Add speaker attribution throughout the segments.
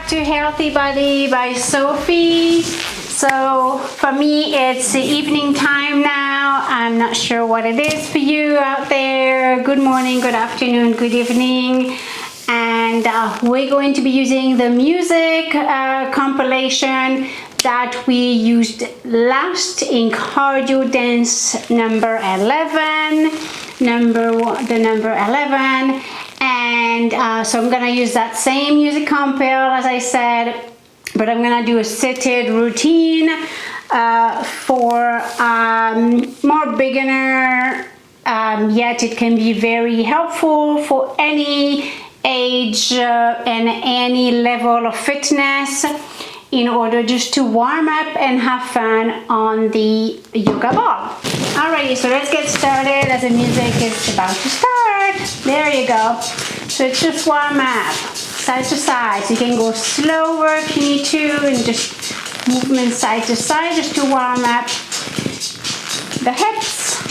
Speaker 1: back to Healthy Body by Sophie. So for me it's the evening time now. I'm not sure what it is for you out there. Good morning, good afternoon, good evening. And we're going to be using the music compilation that we used last in cardio dance number 11. The number 11. And so I'm gonna use that same music compile as I said, but I'm gonna do a seated routine for more beginner, yet it can be very helpful for any age and any level of fitness in order just to warm up and have fun on the yoga ball. Alrighty, so let's get started as the music is about to start. There you go. So it's just warm up, side to side. So you can go slower if you need to, and just movement side to side just to warm up the hips.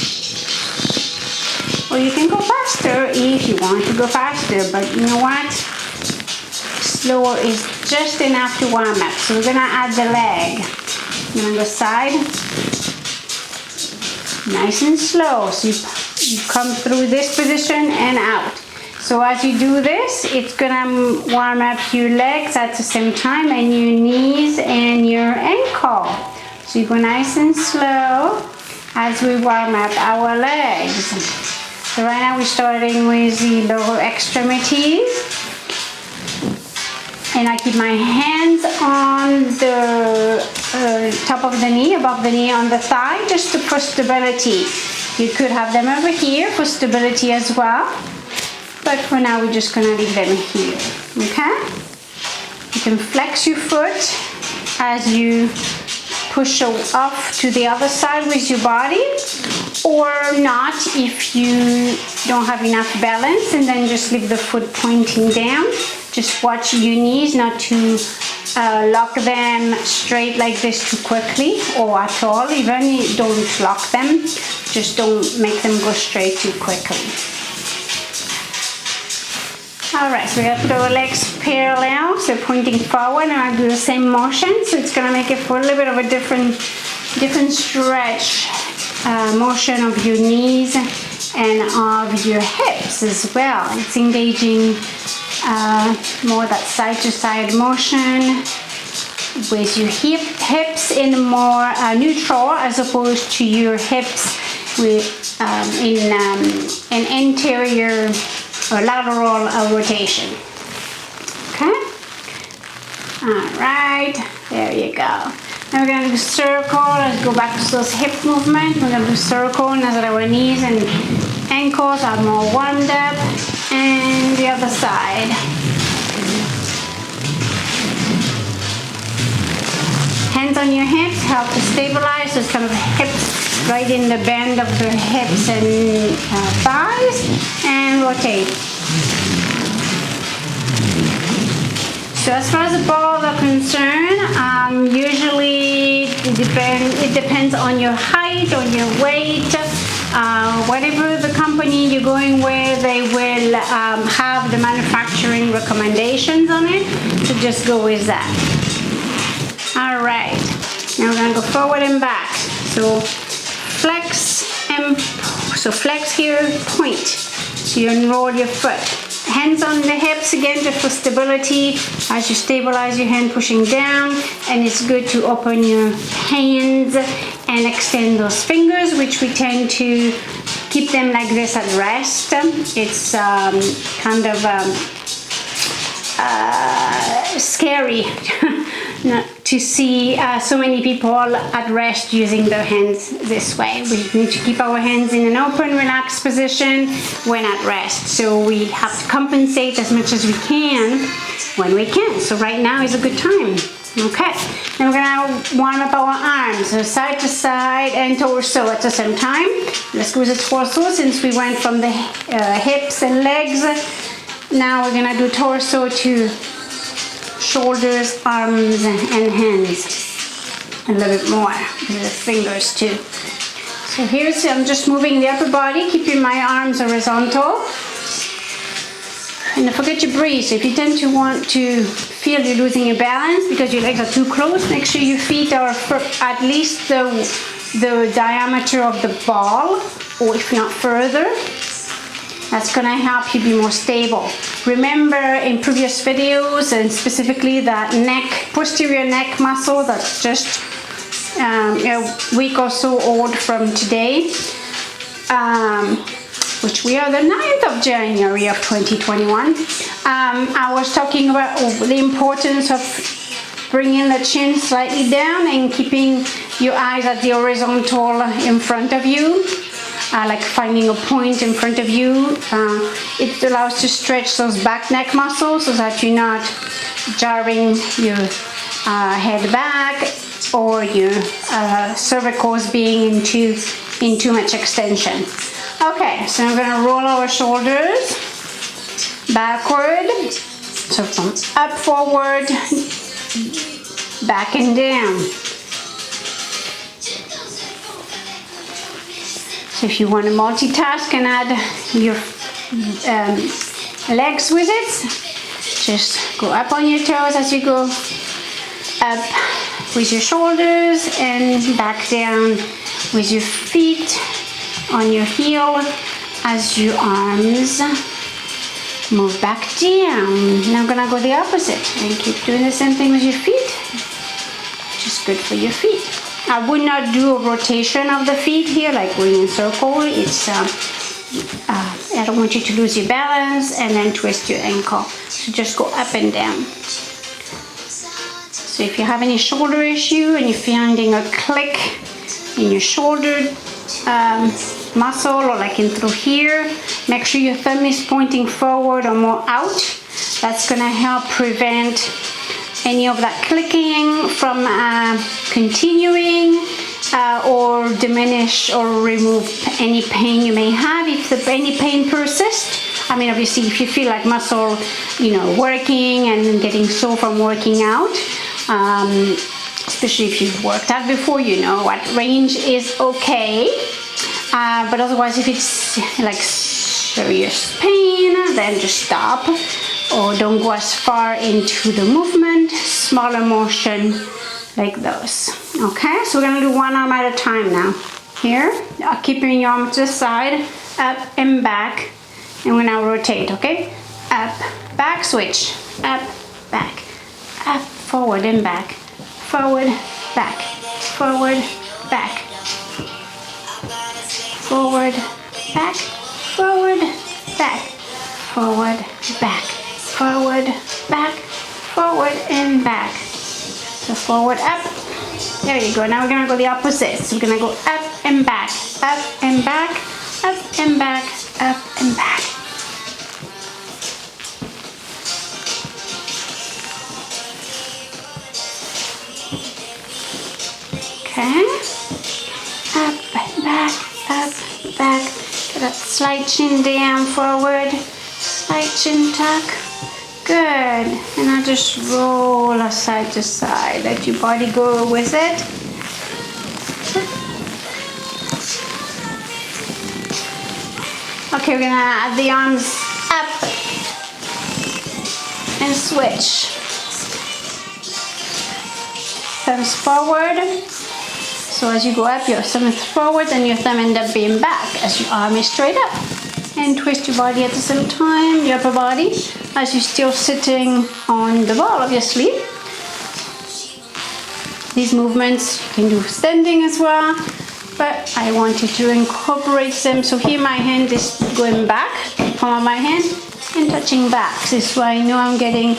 Speaker 1: Or you can go faster if you want to go faster, but you know what? Slower is just enough to warm up. So we're gonna add the leg on the side, nice and slow. So you come through this position and out. So as you do this, it's gonna warm up your legs at the same time, and your knees and your ankle. So you go nice and slow as we warm up our legs. So right now we're starting with the lower extremities. And I keep my hands on the top of the knee, above the knee, on the thigh, just for stability. You could have them over here for stability as well, but for now we're just gonna leave them here, okay? You can flex your foot as you push off to the other side with your body, or not if you don't have enough balance, and then just leave the foot pointing down. Just watch your knees not to lock them straight like this too quickly, or at all. Even don't lock them, just don't make them go straight too quickly. Alright, so we're gonna put our legs parallel, so pointing forward, and I'll do the same motion. So it's gonna make it for a little bit of a different stretch motion of your knees and of your hips as well. It's engaging more that side to side motion with your hips in more neutral, as opposed to your hips with in an anterior or lateral rotation. Okay. All right. There you go. Now we're gonna do circle. Let's go back to those hip movements. We're gonna do circle now that our knees and ankles are more warmed up. And the other side. Hands on your hips help to stabilize. So it's kind of hips right in the bend of the hips and thighs, and rotate. So as far as the balls are concerned, usually it depends on your height, on your weight. Whatever the company you're going with, they will have the manufacturing recommendations on it, so just go with that. All right, now we're gonna go forward and back. So flex and so flex here, point. So you unroll your foot. Hands on the hips again, just for stability. As you stabilize your hand, pushing down, and it's good to open your hands and extend those fingers, which we tend to keep them like this at rest. It's kind of scary not to see so many people at rest using their hands this way. We need to keep our hands in an open, relaxed position when at rest. So we have to compensate as much as we can when we can. So right now is a good time. Okay, then we're gonna warm up our arms, so side to side and torso at the same time. Let's go with the torso since we went from the hips and legs. Now we're gonna do torso to shoulders, arms, and hands. A little bit more with the fingers too. So I'm just moving the upper body, keeping my arms horizontal. And don't forget to breathe. So if you tend to want to feel you're losing your balance because your legs are too close, make sure your feet are at least the diameter of the ball, or if not further. That's gonna help you be more stable. Remember in previous videos, and specifically that posterior neck muscle that's just a week or so old from today, which we are the 9th of January of 2021. I was talking about the importance of bringing the chin slightly down and keeping your eyes at the horizontal in front of you. Like finding a point in front of you. It allows to stretch those back neck muscles so that you're not jarring your head back or your cervicals being in too much extension. Okay, so I'm gonna roll our shoulders backward. So from up, forward, back and down. So if you want to multitask and add your legs with it, just go up on your toes as you go up with your shoulders and back down with your feet on your heel as your arms move back down. Now I'm gonna go the opposite and keep doing the same thing with your feet, which is good for your feet. I would not do a rotation of the feet here, like going in circle. It's I don't want you to lose your balance and then twist your ankle. So just go up and down. So if you have any shoulder issue and you're finding a click in your shoulder muscle or like in through here, make sure your thumb is pointing forward or more out. That's gonna help prevent any of that clicking from continuing or diminish or remove any pain you may have. If any pain persists, I mean, obviously if you feel like muscle, working and getting sore from working out, especially if you've worked out before, you know what range is okay. But otherwise, if it's like serious pain, then just stop. Or don't go as far into the movement, smaller motion like those. Okay, so we're gonna do one arm at a time now. Here, keeping your arm to the side, up and back, and we're now rotate, okay? Up, back, switch, up, back, up, forward and back, forward, back, forward, back, forward, back, forward, back, forward, back, forward, back, forward and back. So forward, up. There you go. Now we're gonna go the opposite. So we're gonna go up and back, up and back, up and back, up and back. Okay. Up and back, up, back. Get that slight chin down, forward, slight chin tuck. Good. And now just roll side to side. Let your body go with it. Okay, we're gonna add the arms up and switch. Thumbs forward. So as you go up, your thumb is forward and your thumb ends up being back as your arm is straight up. And twist your body at the same time, your upper body, as you're still sitting on the ball, obviously. These movements you can do standing as well, but I wanted to incorporate them. So here my hand is going back, palm of my hand, and touching back. This is why I know I'm getting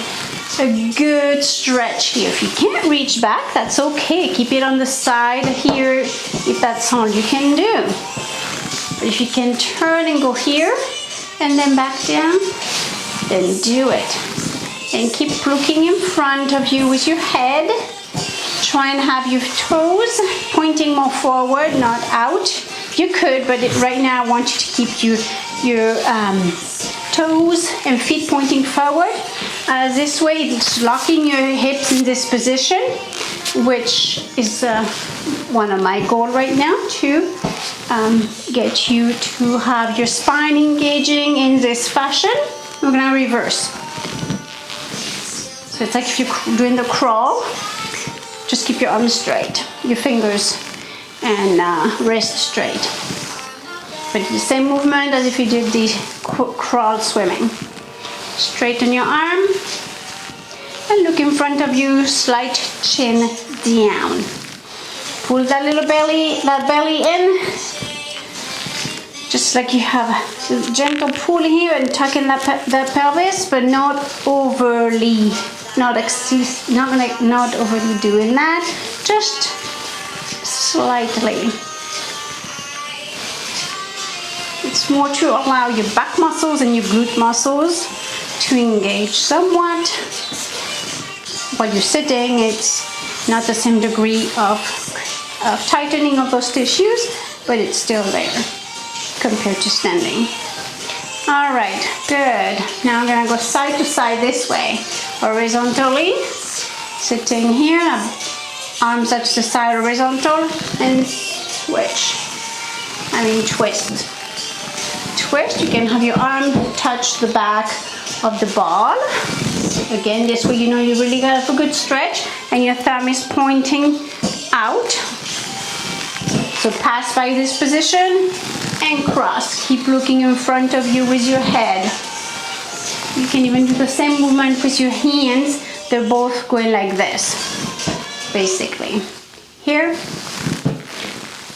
Speaker 1: a good stretch here. If you can't reach back, that's okay. Keep it on the side here if that's all you can do. But if you can turn and go here and then back down, then do it. And keep looking in front of you with your head. Try and have your toes pointing more forward, not out. You could, but right now I want you to keep your toes and feet pointing forward. This way it's locking your hips in this position, which is one of my goals right now, to get you to have your spine engaging in this fashion. We're gonna reverse. So it's like if you're doing the crawl, just keep your arms straight, your fingers, and wrist straight. But the same movement as if you did the crawl swimming. Straighten your arm and look in front of you, slight chin down. Pull that little belly in, just like you have a gentle pull here and tuck in that pelvis, but not overly, not overly doing that, just slightly. It's more to allow your back muscles and your glute muscles to engage somewhat. While you're sitting, it's not the same degree of tightening of those tissues, but it's still there compared to standing. All right, good. Now I'm gonna go side to side this way, horizontally, sitting here, arms touch the side horizontal, and switch. Twist. Twist, you can have your arm touch the back of the ball. Again, this way you know you really got a good stretch, and your thumb is pointing out. So pass by this position and cross. Keep looking in front of you with your head. You can even do the same movement with your hands. They're both going like this, basically. Here,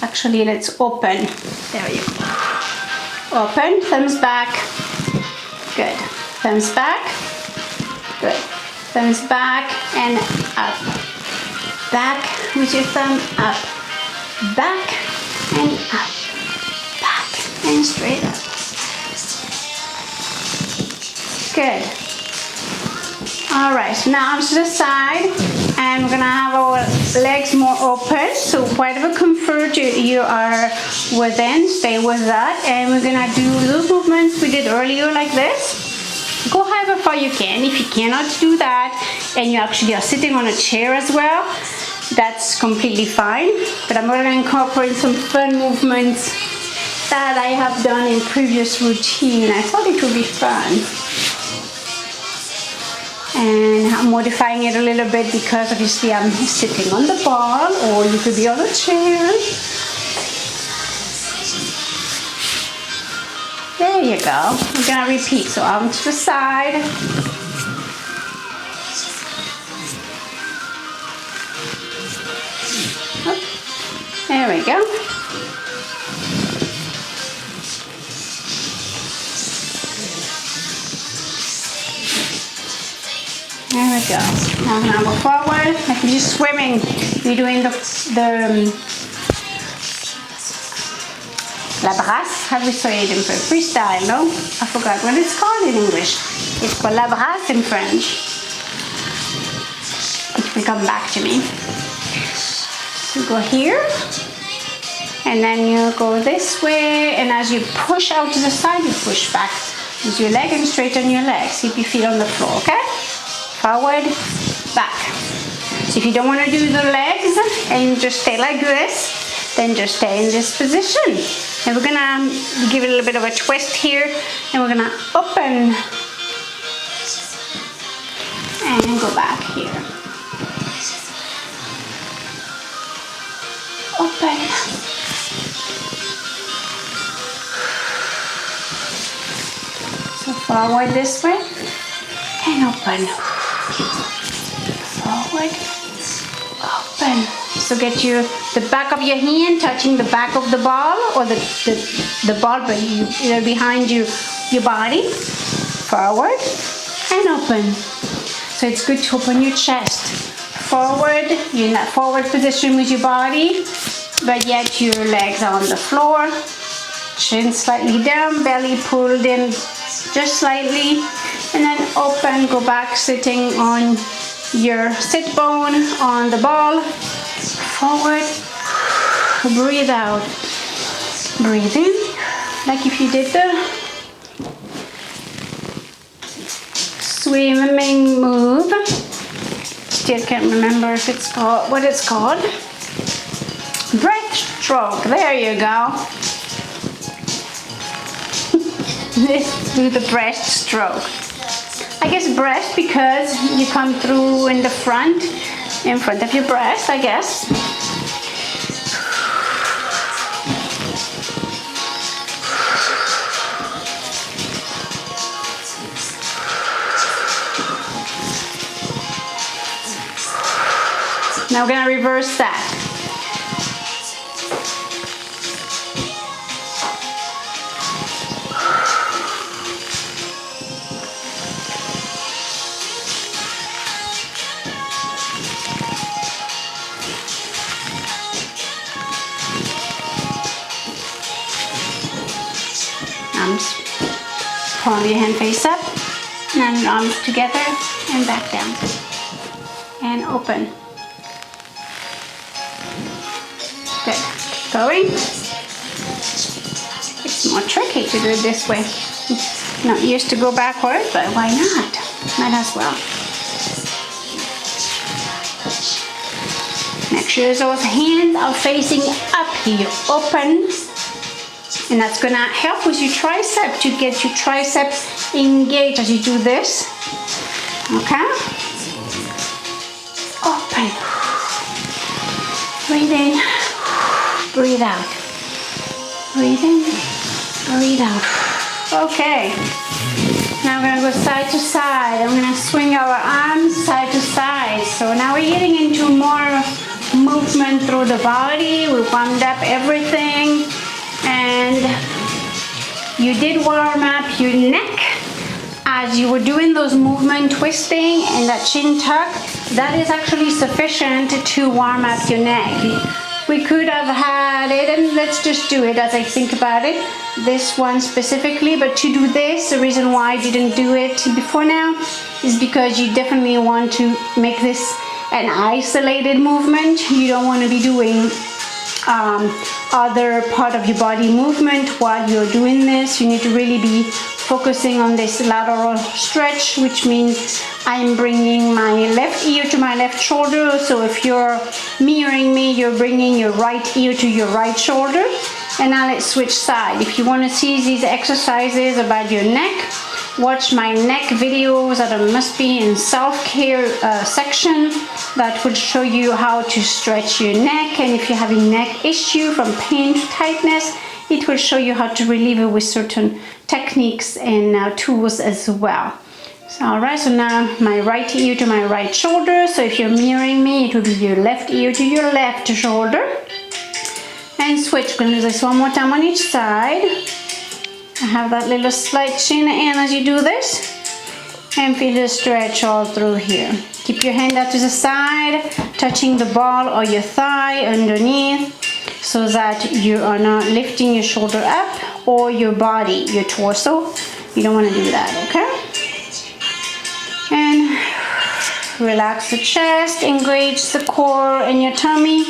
Speaker 1: actually, let's open. There you go. Open, thumbs back. Good. Thumbs back. Good. Thumbs back and up. Back with your thumb up. Back and up. Back and straight up. Good. All right, so now arms to the side, and we're gonna have our legs more open. So whatever comfort you are within, stay with that. And we're gonna do those movements we did earlier like this. Go however far you can. If you cannot do that, and you actually are sitting on a chair as well, that's completely fine. But I'm gonna incorporate some fun movements that I have done in previous routine. I thought it would be fun. And I'm modifying it a little bit because obviously I'm sitting on the ball, or you could be on a chair. There you go. We're gonna repeat. So arm to the side. Oh, there we go. There we go. Now I'm gonna go forward. Like you're just swimming. You're doing the la brasse. How do we say it in French? Freestyle, no? I forgot what it's called in English. It's called la brasse in French. It will come back to me. So go here, and then you go this way, and as you push out to the side, you push back with your leg and straighten your legs. Keep your feet on the floor, okay? Forward, back. So if you don't want to do the legs and just stay like this, then just stay in this position. And we're gonna give it a little bit of a twist here, and we're gonna open and go back here. Open. So forward this way and open. Forward, open. So get the back of your hand touching the back of the ball, or the ball, but you're behind your body. Forward and open. So it's good to open your chest. Forward, you're in that forward position with your body, but yet your legs are on the floor. Chin slightly down, belly pulled in just slightly, and then open, go back sitting on your sit bone on the ball. Forward, breathe out, breathe in, like if you did the swimming move. Still can't remember if it's called, what it's called. Breaststroke, there you go. Let's do the breaststroke. I guess breast, because you come through in the front, in front of your breast, I guess. Now we're gonna reverse that. Arms, palm your hand face up, and arms together and back down. And open. Good. Keep going. It's more tricky to do it this way. Not used to go backwards, but why not? Might as well. Make sure those hands are facing up here. Open. And that's gonna help with your tricep, to get your tricep engaged as you do this. Okay? Open. Breathe in. Breathe out. Breathe in, breathe out. Okay. Now we're gonna go side to side. I'm gonna swing our arms side to side. So now we're getting into more movement through the body. We warmed up everything. And you did warm up your neck as you were doing those movement twisting and that chin tuck. That is actually sufficient to warm up your neck. We could have had it, and let's just do it as I think about it, this one specifically, but to do this, the reason why I didn't do it before now is because you definitely want to make this an isolated movement. You don't want to be doing other part of your body movement while you're doing this. You need to really be focusing on this lateral stretch, which means I'm bringing my left ear to my left shoulder. So if you're mirroring me, you're bringing your right ear to your right shoulder. And now let's switch side. If you want to see these exercises about your neck, watch my neck videos that must be in self-care section that will show you how to stretch your neck. And if you're having neck issue from pain to tightness, it will show you how to relieve it with certain techniques and tools as well. So, all right, so now my right ear to my right shoulder. So if you're mirroring me, it will be your left ear to your left shoulder. And switch. We're gonna do this one more time on each side. I have that little slight chin in as you do this. And feel the stretch all through here. Keep your hand out to the side, touching the ball or your thigh underneath, so that you are not lifting your shoulder up or your body, your torso. You don't want to do that, okay? And relax the chest, engage the core and your tummy,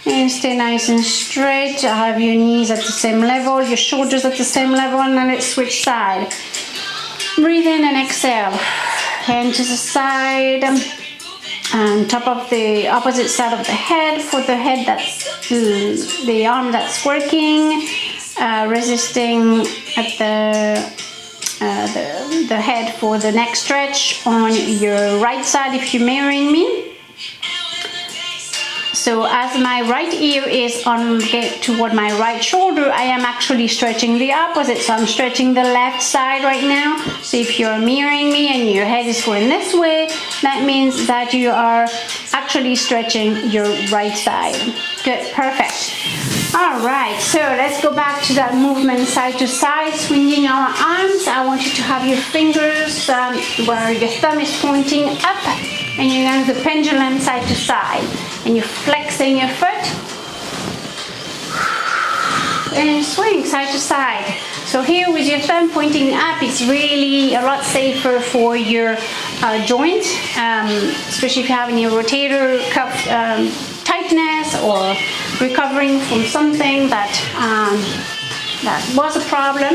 Speaker 1: and stay nice and straight. Have your knees at the same level, your shoulders at the same level, and then let's switch side. Breathe in and exhale. Hand to the side, and top of the opposite side of the head for the head that's the arm that's working, resisting at the head for the neck stretch on your right side if you're mirroring me. So as my right ear is on toward my right shoulder, I am actually stretching the opposite. So I'm stretching the left side right now. So if you're mirroring me and your head is going this way, that means that you are actually stretching your right side. Good, perfect. All right, so let's go back to that movement side to side, swinging our arms. I want you to have your fingers where your thumb is pointing up, and you're going to the pendulum side to side. And you're flexing your foot and swing side to side. So here with your thumb pointing up, it's really a lot safer for your joint, especially if you have any rotator cuff tightness or recovering from something that was a problem,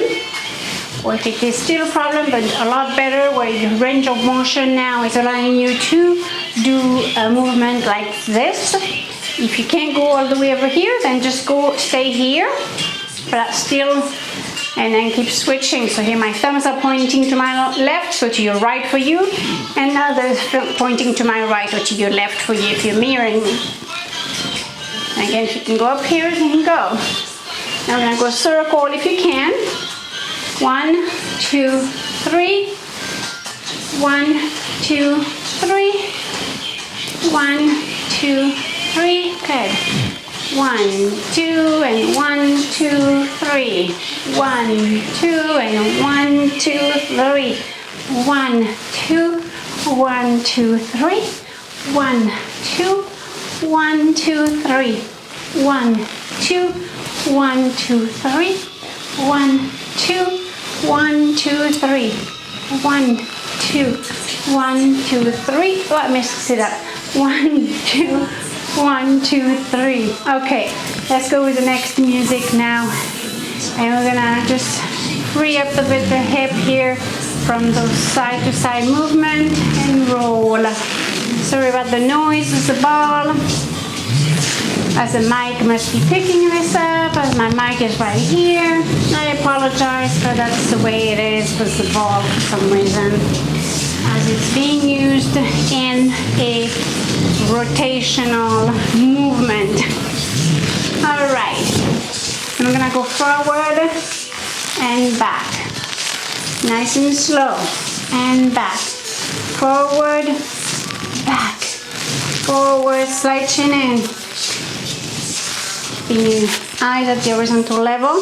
Speaker 1: or if it is still a problem but a lot better, where your range of motion now is allowing you to do a movement like this. If you can't go all the way over here, then just stay here, but that's still and then keep switching. So here my thumbs are pointing to my left, so to your right for you, and now they're pointing to my right or to your left for you if you're mirroring me. Again, if you can go up here, then go. Now we're gonna go circle if you can. 1, 2, 3. 1, 2, 3. 1, 2, 3. Good. 1, 2, and 1, 2, 3. 1, 2, and 1, 2, 3. 1, 2, 1, 2, 3. 1, 2, 1, 2, 3. 1, 2, 1, 2, 3. 1, 2, 1, 2, 3. 1, 2, 1, 2, 3. Oh, I mixed it up. 1, 2, 1, 2, 3. Okay, let's go with the next music now. And we're gonna just free up a bit the hip here from those side to side movement and roll. Sorry about the noise of the ball, as the mic must be picking this up, as my mic is right here. I apologize, but that's the way it is with the ball for some reason, as it's being used in a rotational movement. All right, and I'm gonna go forward and back, nice and slow, and back, forward, back, forward, slight chin in, keeping your eyes at the horizontal level,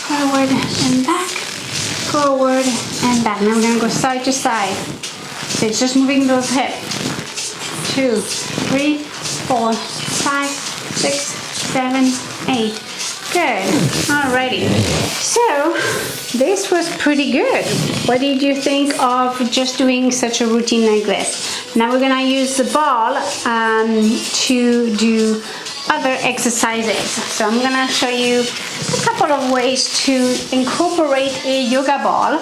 Speaker 1: forward and back, forward and back. Now we're gonna go side to side, so it's just moving those hips. 2, 3, 4, 5, 6, 7, 8. Good. Alrighty. So this was pretty good. What did you think of just doing such a routine like this? Now we're gonna use the ball to do other exercises. So I'm gonna show you a couple of ways to incorporate a yoga ball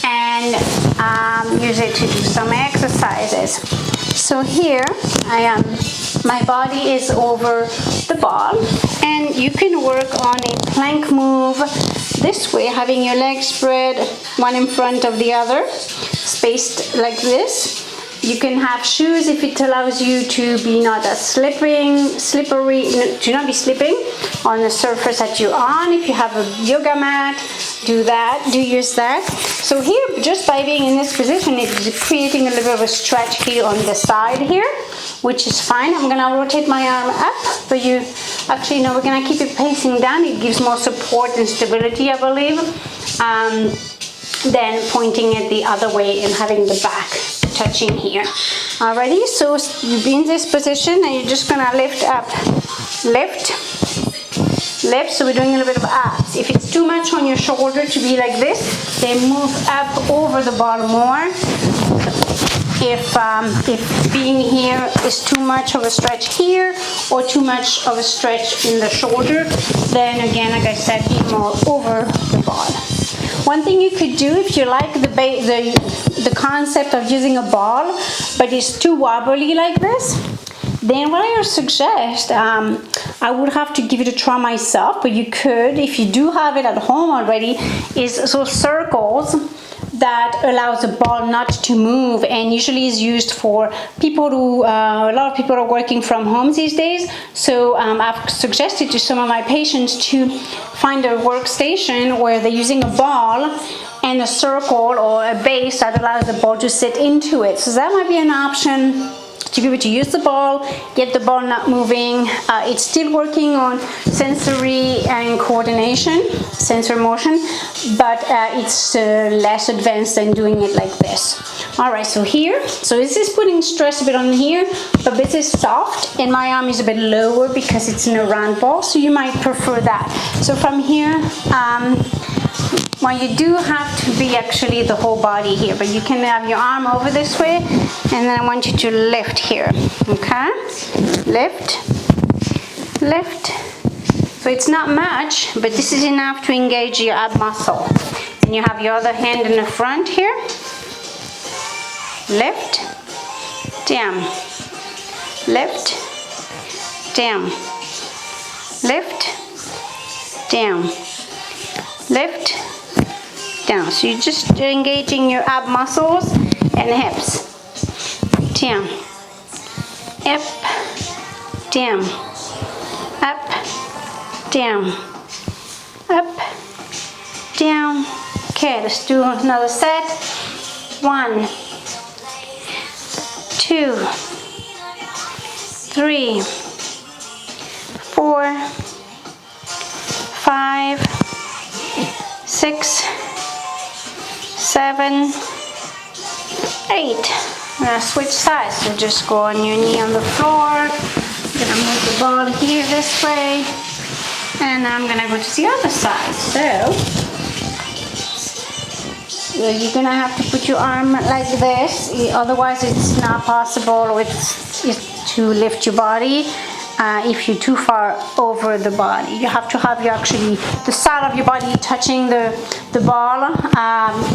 Speaker 1: and use it to do some exercises. So here I am, my body is over the ball, and you can work on a plank move this way, having your legs spread one in front of the other, spaced like this. You can have shoes if it allows you to be not as slippery, to not be slipping on the surface that you're on. If you have a yoga mat, use that. So here, just by being in this position, it's creating a little bit of a stretch here on the side here, which is fine. I'm gonna rotate my arm up, but we're gonna keep it facing down. It gives more support and stability, I believe, than pointing it the other way and having the back touching here. Alrighty, so you'll be in this position and you're just gonna lift up, lift, so we're doing a little bit of abs. If it's too much on your shoulder to be like this, then move up over the ball more. If being here is too much of a stretch here or too much of a stretch in the shoulder, then again, like I said, be more over the ball. One thing you could do if you like the concept of using a ball, but it's too wobbly like this, then what I would suggest, I would have to give it a try myself, but you could, if you do have it at home already, is those circles that allows the ball not to move, and usually is used for people who, a lot of people are working from home these days. So I've suggested to some of my patients to find a workstation where they're using a ball and a circle or a base that allows the ball to sit into it. So that might be an option to be able to use the ball, get the ball not moving. It's still working on sensory and coordination, sensor motion, but it's less advanced than doing it like this. All right, so here, so this is putting stress a bit on here, but this is soft, and my arm is a bit lower because it's in a round ball, so you might prefer that. So from here, well, you do have to be actually the whole body here, but you can have your arm over this way, and then I want you to lift here, okay? Lift, lift. So it's not much, but this is enough to engage your ab muscle. And you have your other hand in the front here. Lift, down, lift, down, lift, down, lift, down. So you're just engaging your ab muscles and hips. Down, up, down, up, down, up, down. Okay, let's do another set. 1, 2, 3, 4, 5, 6, 7, 8. I'm gonna switch sides, so just go on your knee on the floor. I'm gonna move the ball here this way, and I'm gonna go to the other side. So you're gonna have to put your arm like this, otherwise it's not possible to lift your body. If you're too far over the body, you have to have the side of your body touching the ball.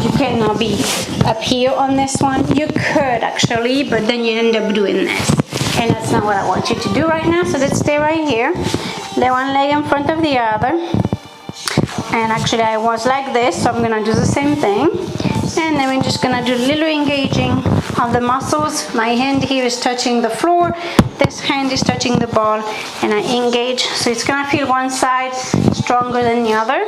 Speaker 1: You cannot be up here on this one. You could actually, but then you end up doing this, and that's not what I want you to do right now. So let's stay right here, lay one leg in front of the other, and actually I was like this, so I'm gonna do the same thing. And then we're just gonna do a little engaging of the muscles. My hand here is touching the floor, this hand is touching the ball, and I engage. So it's gonna feel one side stronger than the other.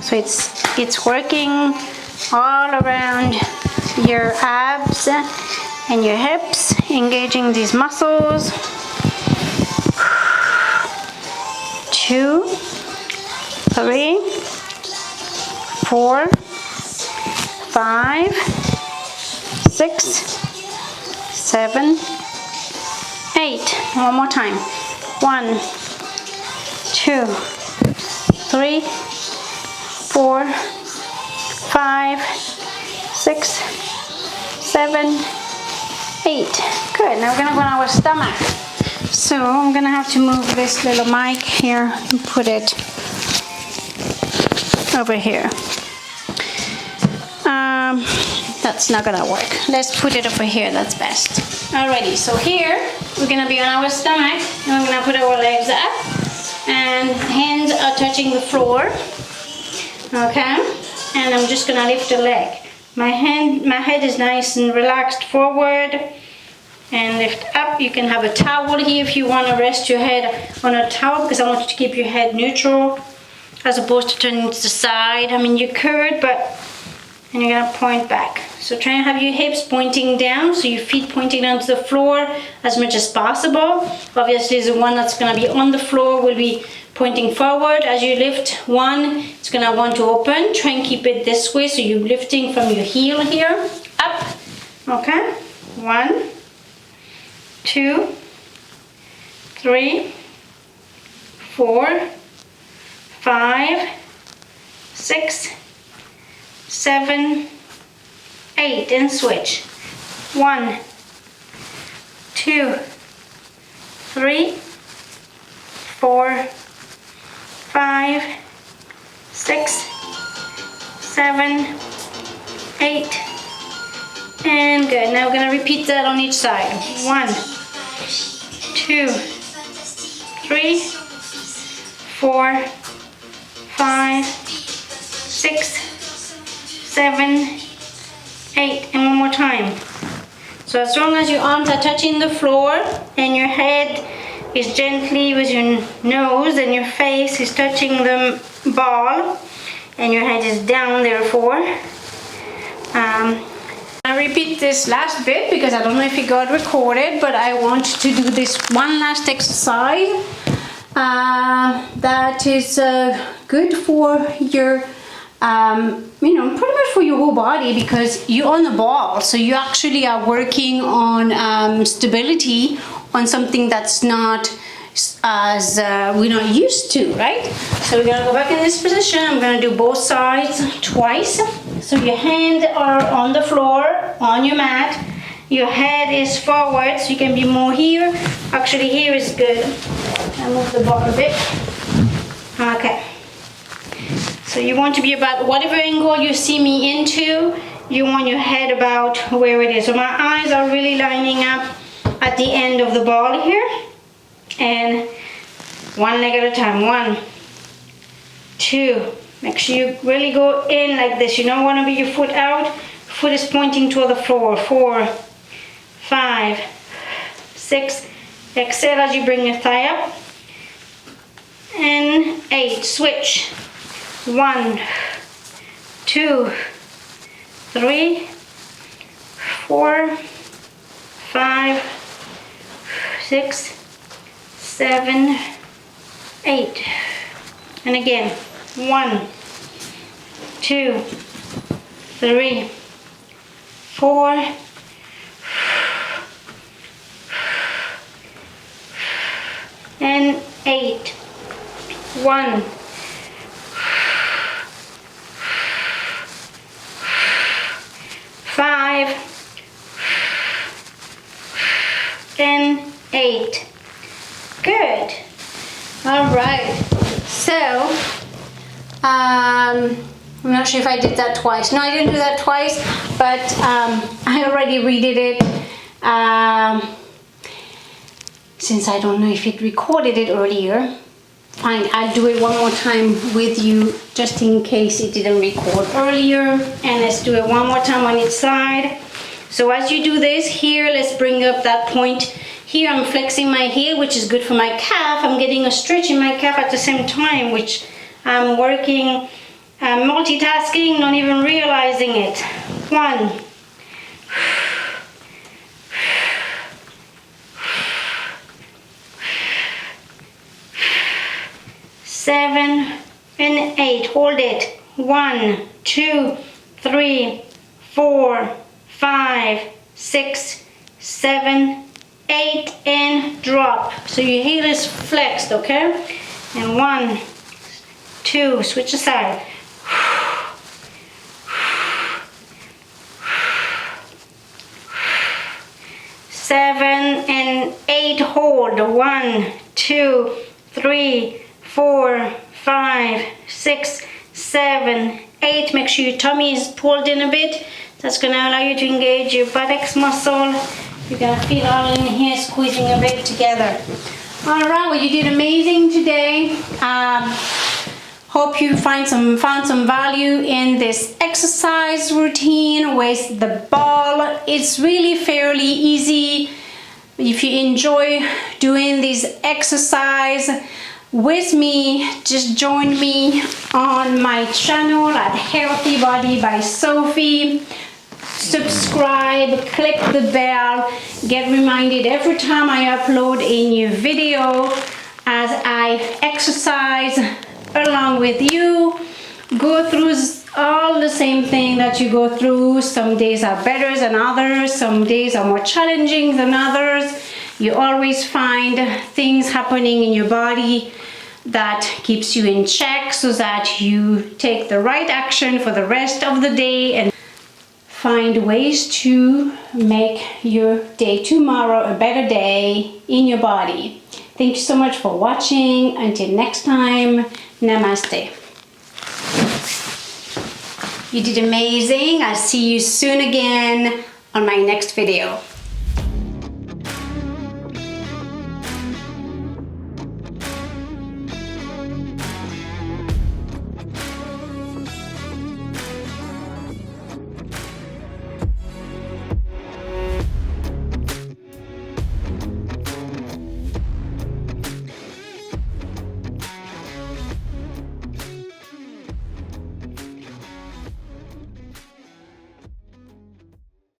Speaker 1: So it's working all around your abs and your hips, engaging these muscles. 2, 3, 4, 5, 6, 7, 8. One more time. 1, 2, 3, 4, 5, 6, 7, 8. Good. Now we're gonna go on our stomach. So I'm gonna have to move this little mic here and put it over here. That's not gonna work. Let's put it over here, that's best. Alrighty, so here we're gonna be on our stomach, and we're gonna put our legs up, and hands are touching the floor. Okay, and I'm just gonna lift a leg. My head is nice and relaxed forward, and lift up. You can have a towel here if you want to rest your head on a towel, because I want you to keep your head neutral as opposed to turning to the side. I mean, you could, but and you're gonna point back. So try and have your hips pointing down, so your feet pointing down to the floor as much as possible. Obviously the one that's gonna be on the floor will be pointing forward. As you lift one, it's gonna want to open. Try and keep it this way, so you're lifting from your heel here, up, okay? 1, 2, 3, 4, 5, 6, 7, 8, and switch. 1, 2, 3, 4, 5, 6, 7, 8, and good. Now we're going to repeat that on each side. 1, 2, 3, 4, 5, 6, 7, 8, and one more time. So as long as your arms are touching the floor and your head is gently with your nose and your face is touching the ball and your head is down, therefore. I repeat this last bit because I don't know if it got recorded, but I want to do this one last exercise that is good for your you know, pretty much for your whole body, because you're on the ball, so you actually are working on stability on something that's not as we're not used to, right? So we're gonna go back in this position. I'm gonna do both sides twice. So your hands are on the floor, on your mat. Your head is forward, so you can be more here. Actually, here is good. I move the ball a bit. Okay. So you want to be about whatever angle you see me into, you want your head about where it is. So my eyes are really lining up at the end of the ball here, and one leg at a time. 1, 2. Make sure you really go in like this. You don't want to be your foot out. Foot is pointing toward the floor. 4, 5, 6. Exhale as you bring your thigh up. And 8. Switch. 1, 2, 3, 4, 5, 6, 7, 8. And again. 1, 2, 3, 4, 8. 1, 5, and 8. Good. All right. So, I'm not sure if I did that twice. No, I didn't do that twice, but I already redid it. Since I don't know if it recorded it earlier. Fine, I'll do it one more time with you just in case it didn't record earlier. And let's do it one more time on each side. So as you do this here, let's bring up that point. Here I'm flexing my heel, which is good for my calf. I'm getting a stretch in my calf at the same time, which I'm working, multitasking, not even realizing it. 1, 7 and 8. Hold it. 1, 2, 3, 4, 5, 6, 7, 8, and drop. So your heel is flexed, okay? And 1, 2, switch aside. 7 and 8, hold. 1, 2, 3, 4, 5, 6, 7, 8. Make sure your tummy is pulled in a bit. That's going to allow you to engage your buttocks muscle. You're going to feel all in here squeezing a bit together. All right, well, you did amazing today. Hope you found some value in this exercise routine with the ball. It's really fairly easy. If you enjoy doing this exercise with me, just join me on my channel at Healthy Body by Sophie. Subscribe, click the bell, get reminded every time I upload a new video as I exercise along with you. Go through all the same thing that you go through. Some days are better than others, some days are more challenging than others. You always find things happening in your body that keeps you in check so that you take the right action for the rest of the day and find ways to make your day tomorrow a better day in your body. Thank you so much for watching. Until next time, namaste. You did amazing. I'll see you soon again on my next video.